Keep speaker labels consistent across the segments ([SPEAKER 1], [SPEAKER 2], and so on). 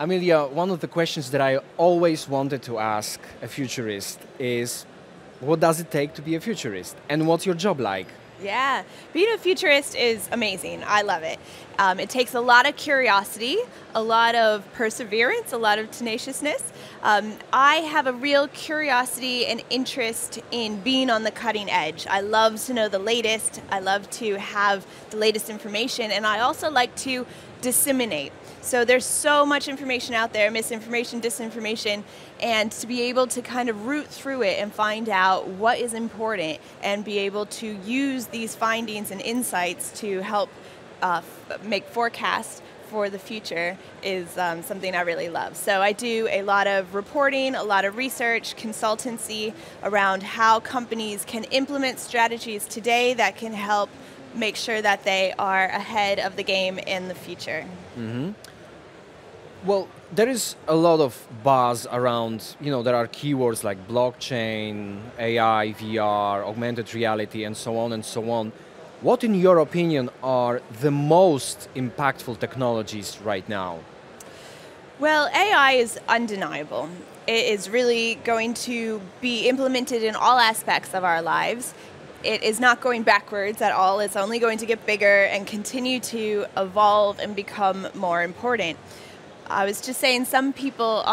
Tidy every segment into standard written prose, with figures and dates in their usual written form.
[SPEAKER 1] Amelia, one of the questions that I always wanted to ask a futurist is, what does it take to be a futurist? And what's your job like?
[SPEAKER 2] Yeah, being a futurist is amazing. I love it. It takes a lot of curiosity, a lot of perseverance, a lot of tenaciousness. I have a real curiosity and interest in being on the cutting edge. I love to know the latest. I love to have the latest information, and I also like to disseminate. So there's so much information out there, misinformation, disinformation, and to be able to kind of root through it and find out what is important and be able to use these findings and insights to help make forecasts for the future is something I really love. So I do a lot of reporting, a lot of research, consultancy around how companies can implement strategies today that can help make sure that they are ahead of the game in the future.
[SPEAKER 1] Mm-hmm. Well, there is a lot of buzz around, there are keywords like blockchain, AI, VR, augmented reality, and so on and so on. What, in your opinion, are the most impactful technologies right now?
[SPEAKER 2] Well, AI is undeniable. It is really going to be implemented in all aspects of our lives. It is not going backwards at all. It's only going to get bigger and continue to evolve and become more important. I was just saying, some people,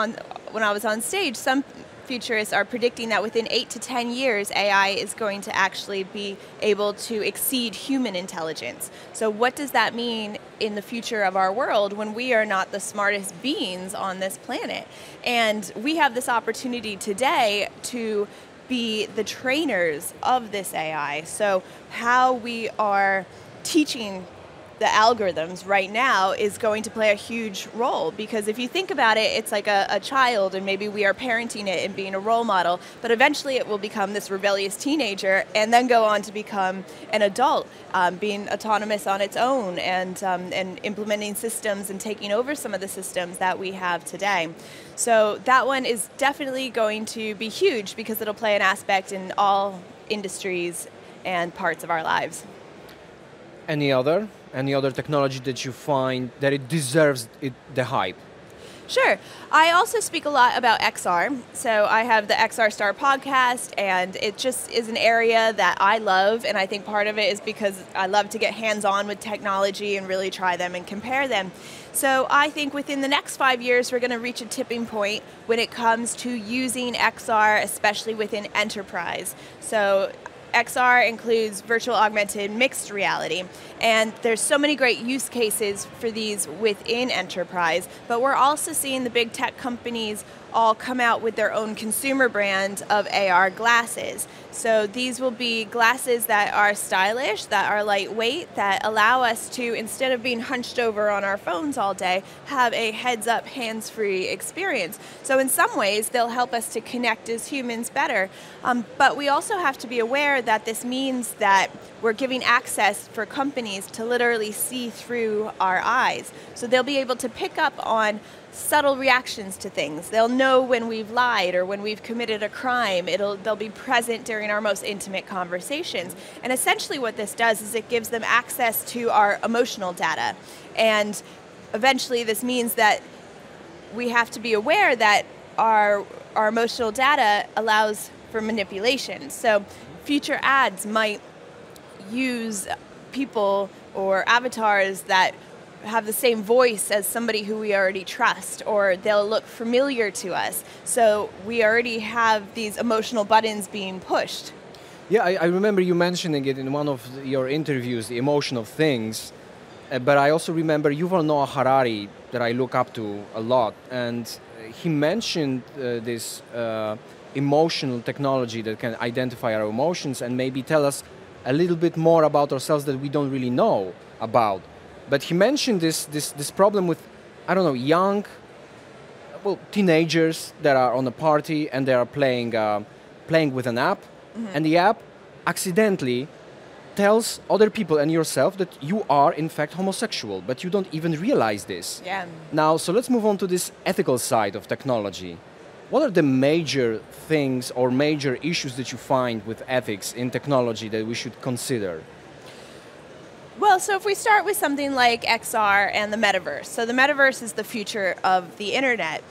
[SPEAKER 2] when I was on stage, some futurists are predicting that within 8 to 10 years, AI is going to actually be able to exceed human intelligence. So what does that mean in the future of our world when we are not the smartest beings on this planet? And we have this opportunity today to be the trainers of this AI. So how we are teaching the algorithms right now is going to play a huge role, because if you think about it, it's like a child, and maybe we are parenting it and being a role model, but eventually it will become this rebellious teenager and then go on to become an adult, being autonomous on its own and implementing systems and taking over some of the systems that we have today. So that one is definitely going to be huge because it'll play an aspect in all industries and parts of our lives.
[SPEAKER 1] Any other technology that you find that it deserves the hype?
[SPEAKER 2] Sure. I also speak a lot about XR. So I have the XR Star podcast, and it just is an area that I love, and I think part of it is because I love to get hands-on with technology and really try them and compare them. So I think within the next 5 years, we're going to reach a tipping point when it comes to using XR, especially within enterprise. So XR includes virtual augmented mixed reality, and there's so many great use cases for these within enterprise, but we're also seeing the big tech companies all come out with their own consumer brand of AR glasses. So these will be glasses that are stylish, that are lightweight, that allow us to, instead of being hunched over on our phones all day, have a heads-up, hands-free experience. So in some ways, they'll help us to connect as humans better. But we also have to be aware that this means that we're giving access for companies to literally see through our eyes. So they'll be able to pick up on subtle reactions to things. They'll know when we've lied or when we've committed a crime. They'll be present during our most intimate conversations. And essentially what this does is it gives them access to our emotional data. And eventually this means that we have to be aware that our emotional data allows for manipulation. So future ads might use people or avatars that have the same voice as somebody who we already trust, or they'll look familiar to us. So we already have these emotional buttons being pushed.
[SPEAKER 1] Yeah, I remember you mentioning it in one of your interviews, the emotion of things. But I also remember Yuval Noah Harari, that I look up to a lot, and he mentioned this emotional technology that can identify our emotions and maybe tell us a little bit more about ourselves that we don't really know about. But he mentioned this problem with, I don't know, young, teenagers that are on a party and they are playing with an app, and the app accidentally tells other people and yourself that you are in fact homosexual, but you don't even realize this.
[SPEAKER 2] Yeah.
[SPEAKER 1] Now, so let's move on to this ethical side of technology. What are the major things or major issues that you find with ethics in technology that we should consider?
[SPEAKER 2] Well, so if we start with something like XR and the metaverse. So the metaverse is the future of the internet.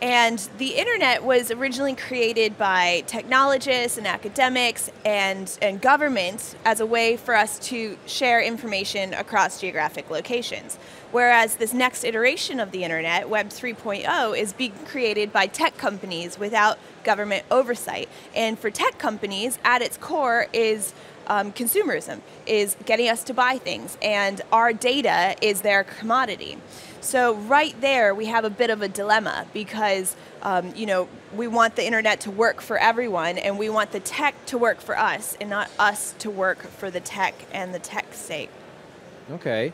[SPEAKER 2] And the internet was originally created by technologists and academics and governments as a way for us to share information across geographic locations. Whereas this next iteration of the internet, Web 3.0, is being created by tech companies without government oversight. And for tech companies, at its core is consumerism, is getting us to buy things, and our data is their commodity. So right there, we have a bit of a dilemma because, we want the internet to work for everyone, and we want the tech to work for us, and not us to work for the tech and the tech's sake.
[SPEAKER 1] Okay.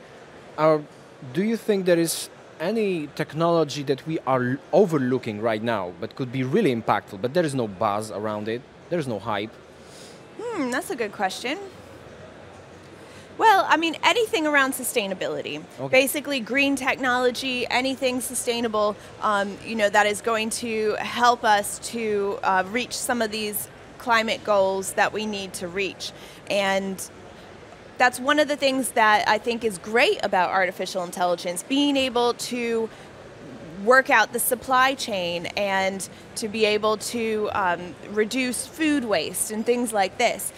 [SPEAKER 1] Do you think there is any technology that we are overlooking right now, but could be really impactful, but there is no buzz around it, there's no hype?
[SPEAKER 2] That's a good question. Well, I mean, anything around sustainability.
[SPEAKER 1] Okay.
[SPEAKER 2] Basically, green technology, anything sustainable, that is going to help us to reach some of these climate goals that we need to reach. And that's one of the things that I think is great about artificial intelligence, being able to work out the supply chain and to be able to reduce food waste and things like this.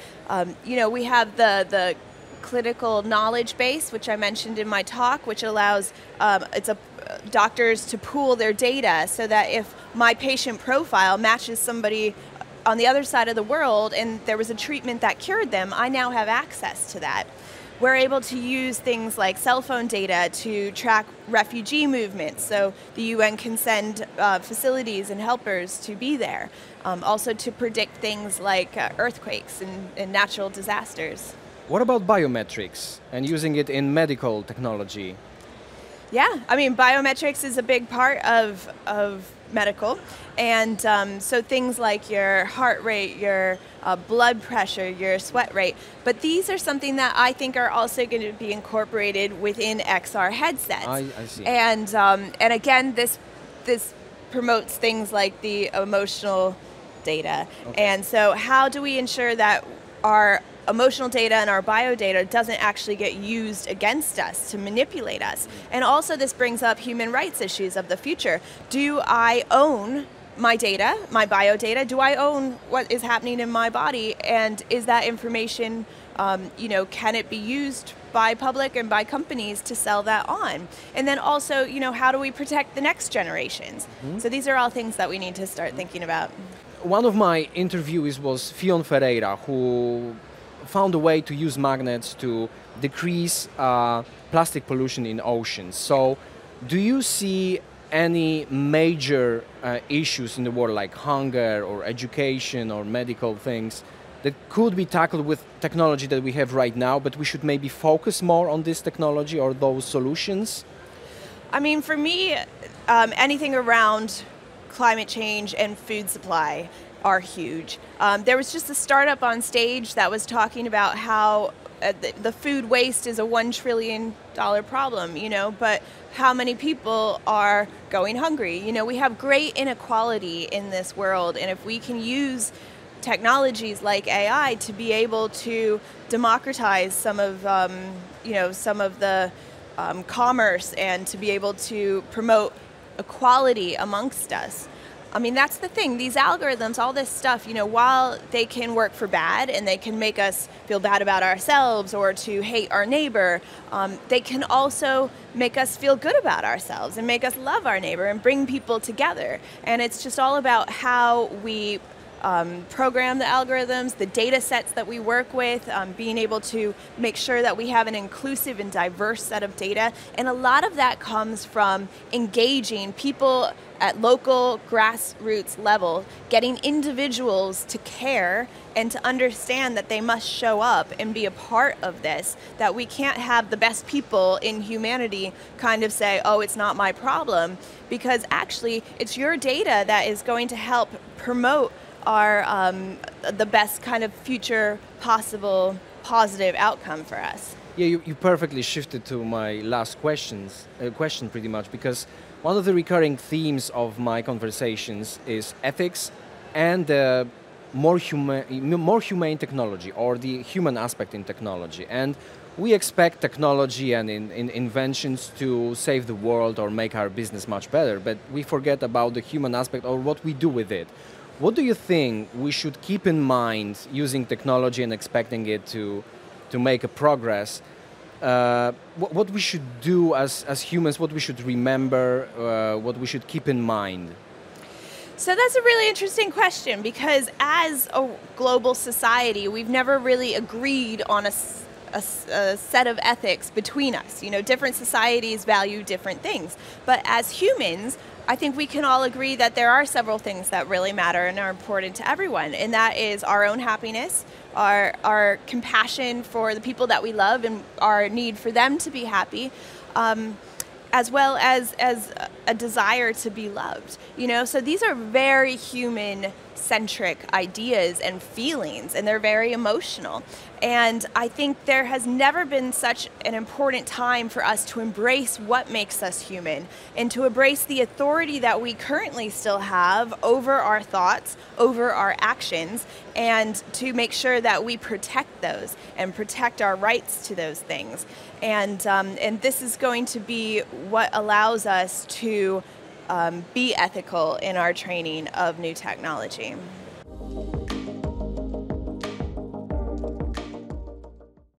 [SPEAKER 2] We have the clinical knowledge base, which I mentioned in my talk, which allows doctors to pool their data so that if my patient profile matches somebody on the other side of the world and there was a treatment that cured them, I now have access to that. We're able to use things like cell phone data to track refugee movements, so the UN can send facilities and helpers to be there. Also to predict things like earthquakes and natural disasters.
[SPEAKER 1] What about biometrics and using it in medical technology?
[SPEAKER 2] Yeah, I mean, biometrics is a big part of medical. And so things like your heart rate, your blood pressure, your sweat rate. But these are something that I think are also going to be incorporated within XR headsets.
[SPEAKER 1] I see.
[SPEAKER 2] And again, this promotes things like the emotional data.
[SPEAKER 1] Okay.
[SPEAKER 2] And so how do we ensure that our emotional data and our bio data doesn't actually get used against us to manipulate us? And also this brings up human rights issues of the future. Do I own my data, my bio data? Do I own what is happening in my body? And is that information, can it be used by public and by companies to sell that on? And then also, how do we protect the next generations? Mm-hmm. So these are all things that we need to start thinking about.
[SPEAKER 1] One of my interviewees was Fion Ferreira, who found a way to use magnets to decrease plastic pollution in oceans. So do you see any major issues in the world like hunger or education or medical things that could be tackled with technology that we have right now, but we should maybe focus more on this technology or those solutions?
[SPEAKER 2] I mean, for me, anything around climate change and food supply are huge. There was just a startup on stage that was talking about how the food waste is a $1 trillion problem, but how many people are going hungry? We have great inequality in this world, and if we can use technologies like AI to be able to democratize some of the commerce and to be able to promote equality amongst us. I mean, that's the thing. These algorithms, all this stuff, while they can work for bad and they can make us feel bad about ourselves or to hate our neighbor, they can also make us feel good about ourselves and make us love our neighbor and bring people together. And it's just all about how we program the algorithms, the data sets that we work with, being able to make sure that we have an inclusive and diverse set of data. And a lot of that comes from engaging people at local grassroots level, getting individuals to care and to understand that they must show up and be a part of this, that we can't have the best people in humanity kind of say, oh, it's not my problem, because actually it's your data that is going to help promote our the best kind of future possible positive outcome for us.
[SPEAKER 1] Yeah, you perfectly shifted to my last question pretty much, because one of the recurring themes of my conversations is ethics and more humane technology, or the human aspect in technology. And we expect technology and inventions to save the world or make our business much better, but we forget about the human aspect or what we do with it. What do you think we should keep in mind using technology and expecting it to make a progress? What we should do as humans, what we should remember, what we should keep in mind?
[SPEAKER 2] So that's a really interesting question, because as a global society, we've never really agreed on a set of ethics between us. You know, different societies value different things. But as humans, I think we can all agree that there are several things that really matter and are important to everyone, and that is our own happiness, our compassion for the people that we love and our need for them to be happy, as well as a desire to be loved. You know, so these are very human-centric ideas and feelings, and they're very emotional. And I think there has never been such an important time for us to embrace what makes us human and to embrace the authority that we currently still have over our thoughts, over our actions, and to make sure that we protect those and protect our rights to those things. And this is going to be what allows us to be ethical in our training of new technology.